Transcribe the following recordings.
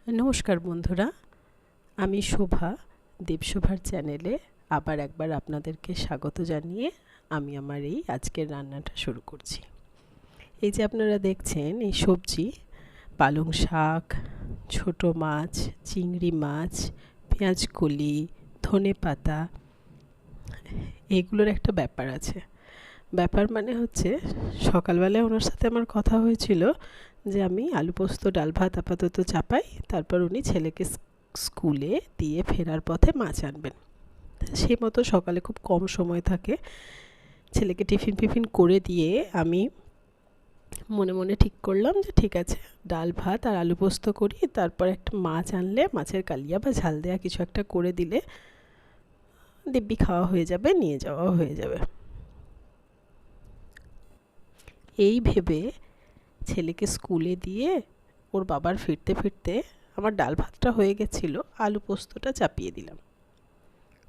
নমস্কার বন্ধুরা, আমি শোভা দেবশোভার চ্যানেলে আবার একবার আপনাদেরকে স্বাগত জানিয়ে আমি আমার এই আজকের রান্নাটা শুরু করছি। এই যে আপনারা দেখছেন এই সবজি, পালং শাক, ছোট মাছ, চিংড়ি মাছ, পেঁয়াজকলি, ধনে পাতা, এগুলোর একটা ব্যাপার আছে। ব্যাপার মানে হচ্ছে, সকালবেলায় ওনার সাথে আমার কথা হয়েছিল যে আমি আলু পোস্ত ডাল ভাত আপাতত চাপাই, তারপর উনি ছেলেকে স্কুলে দিয়ে ফেরার পথে মাছ আনবেন। সেই মতো সকালে খুব কম সময় থাকে, ছেলেকে টিফিন করে দিয়ে আমি মনে মনে ঠিক করলাম যে ঠিক আছে, ডাল ভাত আর আলু পোস্ত করি, তারপর একটা মাছ আনলে মাছের কালিয়া বা ঝাল দেওয়া কিছু একটা করে দিলে দিব্যি খাওয়া হয়ে যাবে, নিয়ে যাওয়া হয়ে যাবে। এই ভেবে ছেলেকে স্কুলে দিয়ে ওর বাবার ফিরতে ফিরতে আমার ডাল ভাতটা হয়ে গেছিলো, আলু পোস্তটা চাপিয়ে দিলাম।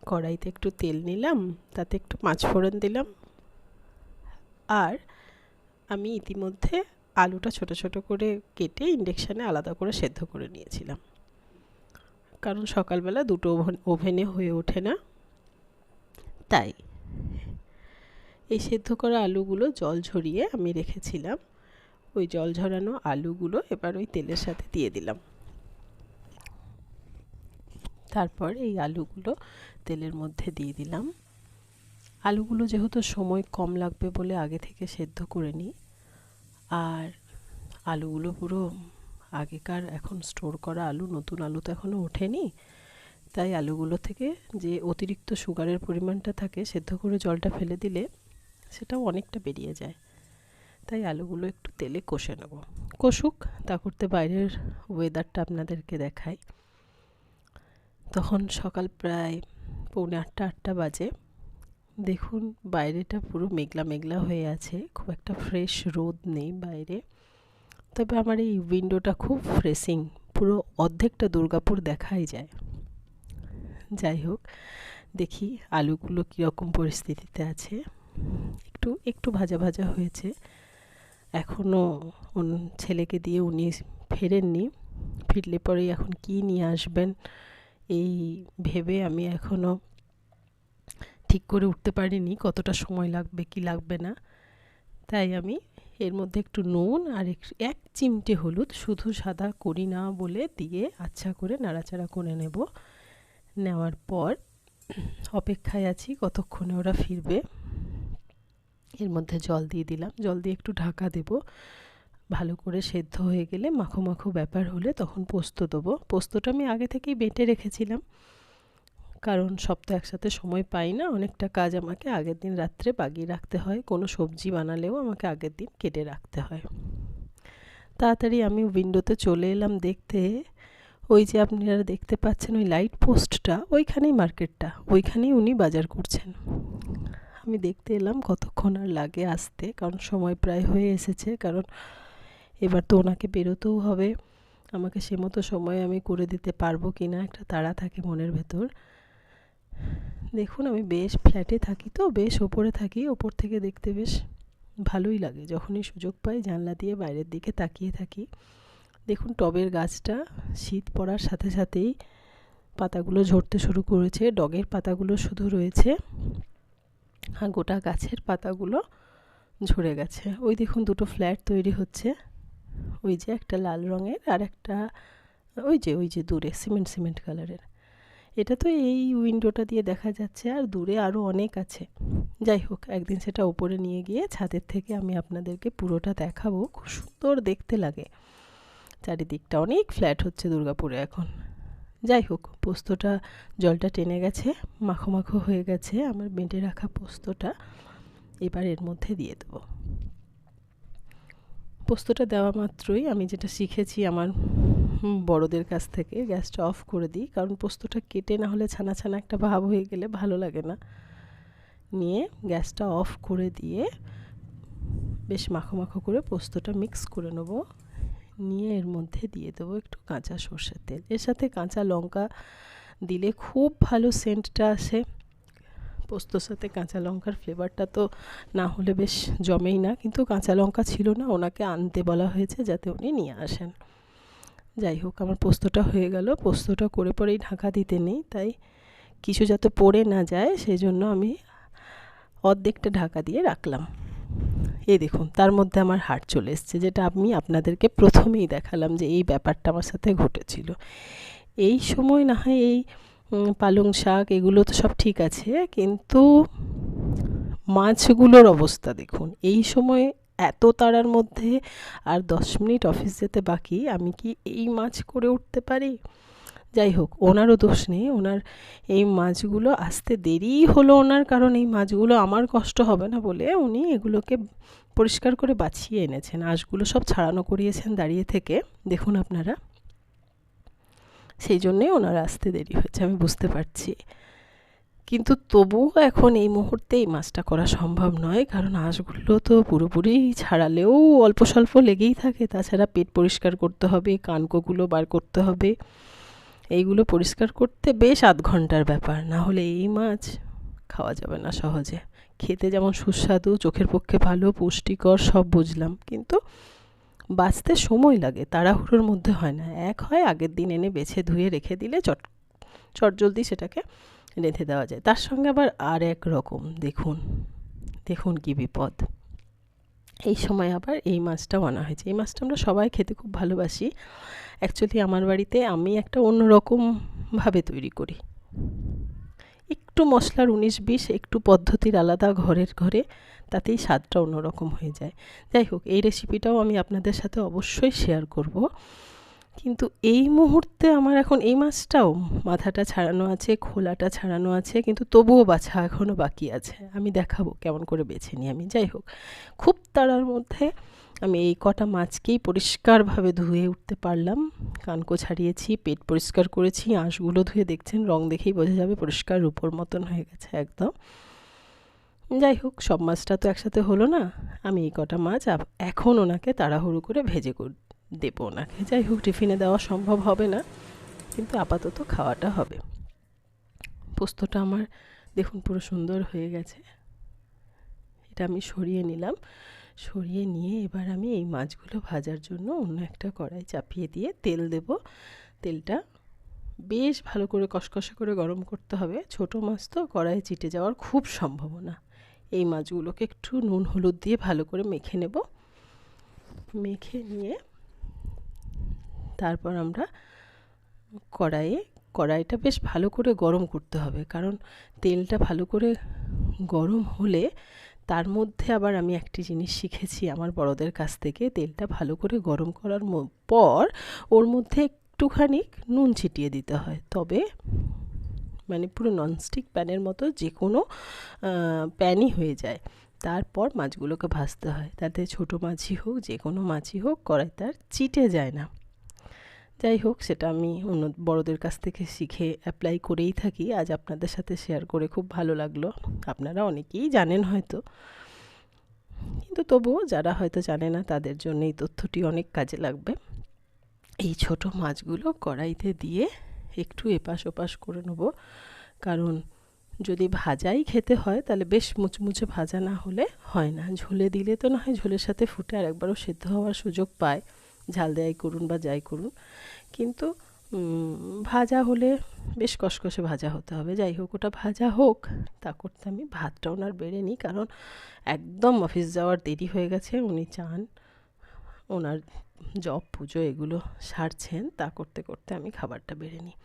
কড়াইতে একটু তেল নিলাম, তাতে একটু পাঁচ ফোড়ন দিলাম, আর আমি ইতিমধ্যে আলুটা ছোট ছোট করে কেটে ইন্ডাকশানে আলাদা করে সেদ্ধ করে নিয়েছিলাম, কারণ সকালবেলা দুটো ওভেনে হয়ে ওঠে না। তাই এই সেদ্ধ করা আলুগুলো জল ঝরিয়ে আমি রেখেছিলাম, ওই জল ঝরানো আলুগুলো এবার ওই তেলের সাথে দিয়ে দিলাম। তারপর এই আলুগুলো তেলের মধ্যে দিয়ে দিলাম। আলুগুলো যেহেতু সময় কম লাগবে বলে আগে থেকে সেদ্ধ করে নিই, আর আলুগুলো পুরো আগেকার, এখন স্টোর করা আলু, নতুন আলু তো এখনও ওঠেনি, তাই আলুগুলো থেকে যে অতিরিক্ত সুগারের পরিমাণটা থাকে সেদ্ধ করে জলটা ফেলে দিলে সেটাও অনেকটা বেরিয়ে যায়। তাই আলুগুলো একটু তেলে কষে নেব। কষুক, তা করতে বাইরের ওয়েদারটা আপনাদেরকে দেখাই। তখন সকাল প্রায় 7:45-8টা বাজে। দেখুন বাইরেটা পুরো মেঘলা মেঘলা হয়ে আছে, খুব একটা ফ্রেশ রোদ নেই বাইরে, তবে আমার এই উইন্ডোটা খুব ফ্রেশিং, পুরো অর্ধেকটা দুর্গাপুর দেখাই যায়। যাই হোক, দেখি আলুগুলো কীরকম পরিস্থিতিতে আছে। একটু একটু ভাজা ভাজা হয়েছে। এখনও ছেলেকে দিয়ে উনি ফেরেননি, ফিরলে পরেই এখন কি নিয়ে আসবেন এই ভেবে আমি এখনও ঠিক করে উঠতে পারিনি কতটা সময় লাগবে কি লাগবে না। তাই আমি এর মধ্যে একটু নুন আর এক চিমটে হলুদ, শুধু সাদা করি না বলে, দিয়ে আচ্ছা করে নাড়াচাড়া করে নেব। নেওয়ার পর অপেক্ষায় আছি কতক্ষণে ওরা ফিরবে। এর মধ্যে জল দিয়ে দিলাম, জল দিয়ে একটু ঢাকা দেব। ভালো করে সেদ্ধ হয়ে গেলে মাখো মাখো ব্যাপার হলে তখন পোস্ত দেবো। পোস্তটা আমি আগে থেকেই বেটে রেখেছিলাম, কারণ সব তো একসাথে সময় পাই না, অনেকটা কাজ আমাকে আগের দিন রাত্রে বাগিয়ে রাখতে হয়, কোনো সবজি বানালেও আমাকে আগের দিন কেটে রাখতে হয়। তাড়াতাড়ি আমি উইন্ডোতে চলে এলাম দেখতে, ওই যে আপনারা দেখতে পাচ্ছেন ওই লাইট পোস্টটা, ওইখানেই মার্কেটটা, ওইখানেই উনি বাজার করছেন। আমি দেখতে এলাম কতক্ষণ আর লাগে আসতে, কারণ সময় প্রায় হয়ে এসেছে, কারণ এবার তো ওনাকে বেরোতেও হবে। আমাকে সে মতো সময় আমি করে দিতে পারবো কি না একটা তাড়া থাকে মনের ভেতর। দেখুন আমি বেশ ফ্ল্যাটে থাকি, তো বেশ ওপরে থাকি, ওপর থেকে দেখতে বেশ ভালোই লাগে। যখনই সুযোগ পাই জানলা দিয়ে বাইরের দিকে তাকিয়ে থাকি। দেখুন টবের গাছটা শীত পড়ার সাথে সাথেই পাতাগুলো ঝরতে শুরু করেছে, ডগের পাতাগুলো শুধু রয়েছে, আর গোটা গাছের পাতাগুলো ঝরে গেছে। ওই দেখুন দুটো ফ্ল্যাট তৈরি হচ্ছে, ওই যে একটা লাল রঙের আর একটা ওই যে দূরে সিমেন্ট কালারের। এটা তো এই উইন্ডোটা দিয়ে দেখা যাচ্ছে, আর দূরে আরও অনেক আছে। যাই হোক, একদিন সেটা ওপরে নিয়ে গিয়ে ছাদের থেকে আমি আপনাদেরকে পুরোটা দেখাবো। খুব সুন্দর দেখতে লাগে চারিদিকটা, অনেক ফ্ল্যাট হচ্ছে দুর্গাপুরে এখন। যাই হোক, পোস্তটা জলটা টেনে গেছে, মাখো মাখো হয়ে গেছে আমার বেটে রাখা পোস্তটা। এবার এর মধ্যে দিয়ে দেবো। পোস্তটা দেওয়া মাত্রই আমি যেটা শিখেছি আমার বড়দের কাছ থেকে, গ্যাসটা অফ করে দিই, কারণ পোস্তটা কেটে না হলে ছানা ছানা একটা ভাব হয়ে গেলে ভালো লাগে না। নিয়ে গ্যাসটা অফ করে দিয়ে বেশ মাখো মাখো করে পোস্তটা মিক্স করে নেব। নিয়ে এর মধ্যে দিয়ে দেবো একটু কাঁচা সর্ষের তেল, এর সাথে কাঁচা লঙ্কা দিলে খুব ভালো সেন্টটা আসে। পোস্তর সাথে কাঁচা লঙ্কার ফ্লেভারটা তো না হলে বেশ জমেই না, কিন্তু কাঁচা লঙ্কা ছিল না, ওনাকে আনতে বলা হয়েছে যাতে উনি নিয়ে আসেন। যাই হোক, আমার পোস্তটা হয়ে গেল। পোস্তটা করে পরেই ঢাকা দিতে নেই, তাই কিছু যাতে পড়ে না যায় সেই জন্য আমি অর্ধেকটা ঢাকা দিয়ে রাখলাম। এই দেখুন, তার মধ্যে আমার হাড় চলে এসছে, যেটা আমি আপনাদেরকে প্রথমেই দেখালাম যে এই ব্যাপারটা আমার সাথে ঘটেছিল। এই সময় না হয় এই পালং শাক এগুলো তো সব ঠিক আছে, কিন্তু মাছগুলোর অবস্থা দেখুন। এই সময় এত তাড়ার মধ্যে আর 10 মিনিট অফিস যেতে বাকি, আমি কি এই মাছ করে উঠতে পারি? যাই হোক, ওনারও দোষ নেই, ওনার এই মাছগুলো আসতে দেরিই হলো ওনার, কারণ এই মাছগুলো আমার কষ্ট হবে না বলে উনি এগুলোকে পরিষ্কার করে বাছিয়ে এনেছেন। আঁশগুলো সব ছাড়ানো করিয়েছেন দাঁড়িয়ে থেকে, দেখুন আপনারা। সেই জন্যেই ওনার আসতে দেরি হয়েছে, আমি বুঝতে পারছি। কিন্তু তবুও এখন এই মুহূর্তে এই মাছটা করা সম্ভব নয়, কারণ আঁশগুলো তো পুরোপুরি ছাড়ালেও অল্প স্বল্প লেগেই থাকে। তাছাড়া পেট পরিষ্কার করতে হবে, কানকোগুলো বার করতে হবে, এইগুলো পরিষ্কার করতে বেশ আধ ঘন্টার ব্যাপার। না হলে এই মাছ খাওয়া যাবে না সহজে। খেতে যেমন সুস্বাদু, চোখের পক্ষে ভালো, পুষ্টিকর, সব বুঝলাম, কিন্তু বাছতে সময় লাগে, তাড়াহুড়োর মধ্যে হয় না। এক হয় আগের দিন এনে বেছে ধুয়ে রেখে দিলে চটজলদি সেটাকে রেঁধে দেওয়া যায়। তার সঙ্গে আবার আর এক রকম দেখুন, দেখুন কি বিপদ। এই সময় আবার এই মাছটাও আনা হয়েছে। এই মাছটা আমরা সবাই খেতে খুব ভালোবাসি। অ্যাকচুয়ালি আমার বাড়িতে আমি একটা অন্যরকমভাবে তৈরি করি, একটু মশলার 19-20, একটু পদ্ধতির আলাদা ঘরের ঘরে, তাতেই স্বাদটা অন্যরকম হয়ে যায়। যাই হোক, এই রেসিপিটাও আমি আপনাদের সাথে অবশ্যই শেয়ার করব। কিন্তু এই মুহূর্তে আমার এখন এই মাছটাও মাথাটা ছাড়ানো আছে, খোলাটা ছাড়ানো আছে, কিন্তু তবুও বাছা এখনও বাকি আছে। আমি দেখাবো কেমন করে বেছে নিই আমি। যাই হোক, খুব তাড়ার মধ্যে আমি এই কটা মাছকেই পরিষ্কারভাবে ধুয়ে উঠতে পারলাম। কানকো ছাড়িয়েছি, পেট পরিষ্কার করেছি, আঁশগুলো ধুয়ে দেখছেন, রং দেখেই বোঝা যাবে পরিষ্কার রূপোর মতন হয়ে গেছে একদম। যাই হোক, সব মাছটা তো একসাথে হলো না। আমি এই কটা মাছ এখন ওনাকে তাড়াহুড়ো করে ভেজে দেবো ওনাকে। যাই হোক, টিফিনে দেওয়া সম্ভব হবে না, কিন্তু আপাতত খাওয়াটা হবে। পোস্তটা আমার দেখুন পুরো সুন্দর হয়ে গেছে। এটা আমি সরিয়ে নিলাম। সরিয়ে নিয়ে এবার আমি এই মাছগুলো ভাজার জন্য অন্য একটা কড়াই চাপিয়ে দিয়ে তেল দেব। তেলটা বেশ ভালো করে কষকষে করে গরম করতে হবে। ছোট মাছ তো কড়াইয়ে চিটে যাওয়ার খুব সম্ভাবনা। এই মাছগুলোকে একটু নুন হলুদ দিয়ে ভালো করে মেখে নেব। মেখে নিয়ে তারপর আমরা কড়াইটা বেশ ভালো করে গরম করতে হবে, কারণ তেলটা ভালো করে গরম হলে তার মধ্যে আবার আমি একটি জিনিস শিখেছি আমার বড়দের কাছ থেকে। তেলটা ভালো করে গরম করার পর ওর মধ্যে একটুখানি নুন ছিটিয়ে দিতে হয়, তবে মানে পুরো ননস্টিক প্যানের মতো যে কোনো প্যানই হয়ে যায়। তারপর মাছগুলোকে ভাজতে হয়, তাতে ছোটো মাছই হোক যে কোনো মাছই হোক, কড়াইতে আর চিটে যায় না। যাই হোক, সেটা আমি অন্য বড়দের কাছ থেকে শিখে অ্যাপ্লাই করেই থাকি। আজ আপনাদের সাথে শেয়ার করে খুব ভালো লাগলো। আপনারা অনেকেই জানেন হয়তো, কিন্তু তবুও যারা হয়তো জানে না তাদের জন্য এই তথ্যটি অনেক কাজে লাগবে। এই ছোট মাছগুলো কড়াইতে দিয়ে একটু এপাশ ওপাশ করে নেব, কারণ যদি ভাজাই খেতে হয় তাহলে বেশ মুচমুচে ভাজা না হলে হয় না। ঝোলে দিলে তো না হয় ঝোলের সাথে ফুটে আর একবারও সেদ্ধ হওয়ার সুযোগ পায়, ঝাল দেয়াই করুন বা যাই করুন, কিন্তু ভাজা হলে বেশ কষকষে ভাজা হতে হবে। যাই হোক, ওটা ভাজা হোক, তা করতে আমি ভাতটা ওনার বেড়ে নিই, কারণ একদম অফিস যাওয়ার দেরি হয়ে গেছে। উনি চান, ওনার জব পুজো এগুলো সারছেন, তা করতে করতে আমি খাবারটা বেড়ে নিই।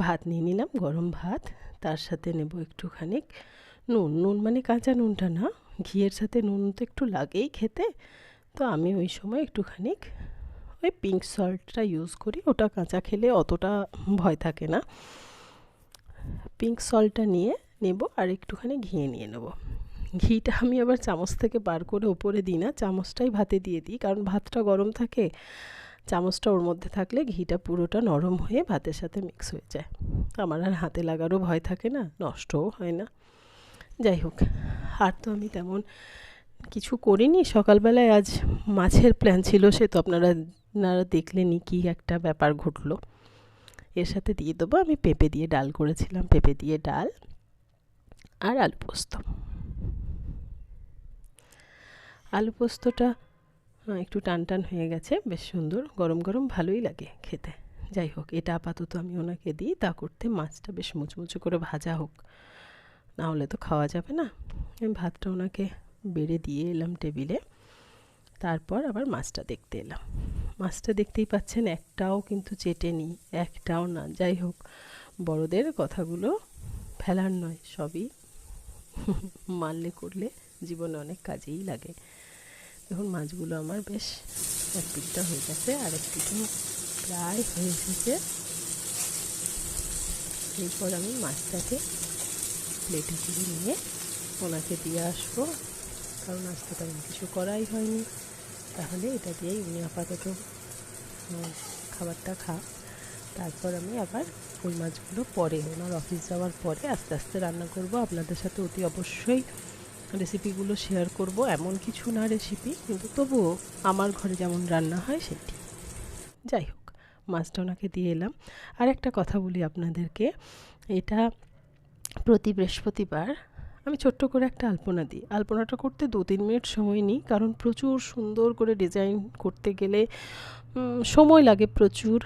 ভাত নিয়ে নিলাম, গরম ভাত, তার সাথে নেব একটুখানি নুন মানে কাঁচা নুনটা না, ঘিয়ের সাথে নুন তো একটু লাগেই খেতে, তো আমি ওই সময় একটুখানি ওই পিঙ্ক সল্টটা ইউজ করি। ওটা কাঁচা খেলে অতটা ভয় থাকে না। পিঙ্ক সল্টটা নিয়ে নেব আর একটুখানি ঘি নিয়ে নেব। ঘিটা আমি আবার চামচ থেকে বার করে ওপরে দিই না, চামচটাই ভাতে দিয়ে দিই, কারণ ভাতটা গরম থাকে, চামচটা ওর মধ্যে থাকলে ঘিটা পুরোটা নরম হয়ে ভাতের সাথে মিক্স হয়ে যায়। আমার আর হাতে লাগারও ভয় থাকে না, নষ্টও হয় না। যাই হোক, আর তো আমি তেমন কিছু করিনি। সকালবেলায় আজ মাছের প্ল্যান ছিল, সে তো আপনারা দেখলেনই কি একটা ব্যাপার ঘটলো। এর সাথে দিয়ে দেবো আমি পেঁপে দিয়ে ডাল করেছিলাম, পেঁপে দিয়ে ডাল আর আলু পোস্ত। আলু পোস্তটা একটু টান টান হয়ে গেছে, বেশ সুন্দর গরম গরম ভালোই লাগে খেতে। যাই হোক, এটা আপাতত আমি ওনাকে দিই, তা করতে মাছটা বেশ মুচমুচে করে ভাজা হোক, না হলে তো খাওয়া যাবে না। আমি ভাতটা ওনাকে বেড়ে দিয়ে এলাম টেবিলে, তারপর আবার মাছটা দেখতে এলাম। মাছটা দেখতেই পাচ্ছেন একটাও কিন্তু চেটেনি, একটাও না। যাই হোক, বড়দের কথাগুলো ফেলার নয়, সবই মানলে করলে জীবনে অনেক কাজেই লাগে। দেখুন মাছগুলো আমার বেশ এক পিঠটা হয়ে গেছে, আর এক পিঠও প্রায় হয়ে এসেছে। এরপর আমি মাছটাকে প্লেটে তুলে নিয়ে ওনাকে দিয়ে আসবো, কারণ আজকে তেমন কিছু করাই হয়নি। তাহলে এটা দিয়েই উনি আপাতত খাবারটা খান। তারপর আমি আবার ওই মাছগুলো পরে ওনার অফিস যাওয়ার পরে আস্তে আস্তে রান্না করব। আপনাদের সাথে অতি অবশ্যই রেসিপিগুলো শেয়ার করব, এমন কিছু না রেসিপি, কিন্তু তবুও আমার ঘরে যেমন রান্না হয় সেটি। যাই হোক, মাছটা ওনাকে দিয়ে এলাম। আর একটা কথা বলি আপনাদেরকে, এটা প্রতি বৃহস্পতিবার আমি ছোট্ট করে একটা আলপনা দিই। আলপনাটা করতে 2-3 মিনিট সময় নিই, কারণ প্রচুর সুন্দর করে ডিজাইন করতে গেলে সময় লাগে প্রচুর,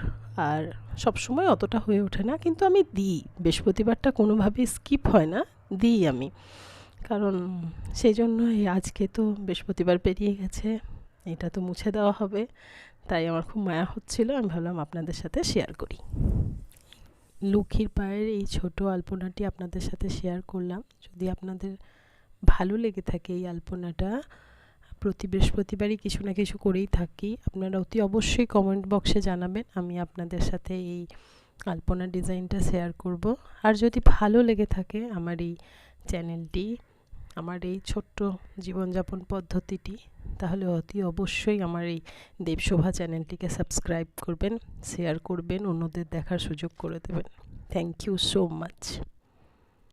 আর সব সময় অতটা হয়ে ওঠে না, কিন্তু আমি দিই। বৃহস্পতিবারটা কোনোভাবেই স্কিপ হয় না, দিই আমি। কারণ সেই জন্য আজকে তো বৃহস্পতিবার পেরিয়ে গেছে, এটা তো মুছে দেওয়া হবে, তাই আমার খুব মায়া হচ্ছিল। আমি ভাবলাম আপনাদের সাথে শেয়ার করি। লক্ষ্মীর পায়ের এই ছোট আলপনাটি আপনাদের সাথে শেয়ার করলাম। যদি আপনাদের ভালো লেগে থাকে এই আলপনাটা, প্রতি বৃহস্পতিবারই কিছু না কিছু করেই থাকি, আপনারা অতি অবশ্যই কমেন্ট বক্সে জানাবেন, আমি আপনাদের সাথে এই আলপনা ডিজাইনটা শেয়ার করব। আর যদি ভালো লেগে থাকে আমার এই চ্যানেলটি, আমার এই ছোট্ট জীবনযাপন পদ্ধতিটি, তাহলে অতি অবশ্যই আমার এই দেবশোভা চ্যানেলটিকে সাবস্ক্রাইব করবেন, শেয়ার করবেন, অন্যদের দেখার সুযোগ করে দেবেন। Thank you so much.